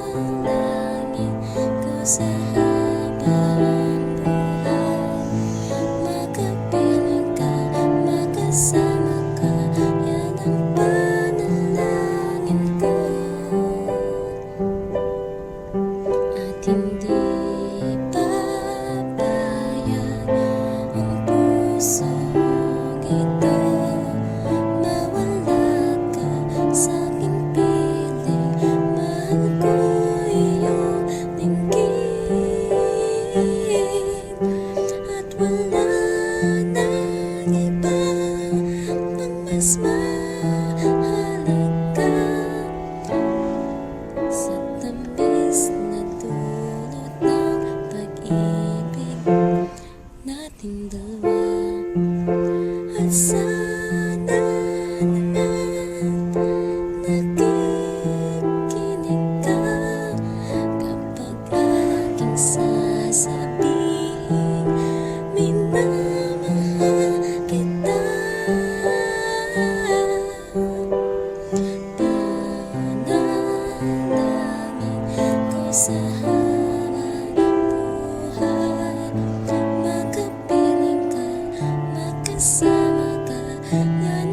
Panalangin ko sa habang buhay, makapiling ka, makasama ka, yan ang panalangin ko. At hindi papayag ang pusong ito, mawala ka sa aking piling. Mahal ko iyong dinggin, at wala nang iba pang mas mahalaga sa tamis na dulot ng pag-ibig nating dalawa. At sana naman nakikinig ka kapag aking sasabihin, minamahal kita. Panalangin ko sa habang buhay, makapiling ka, makasama ka, yan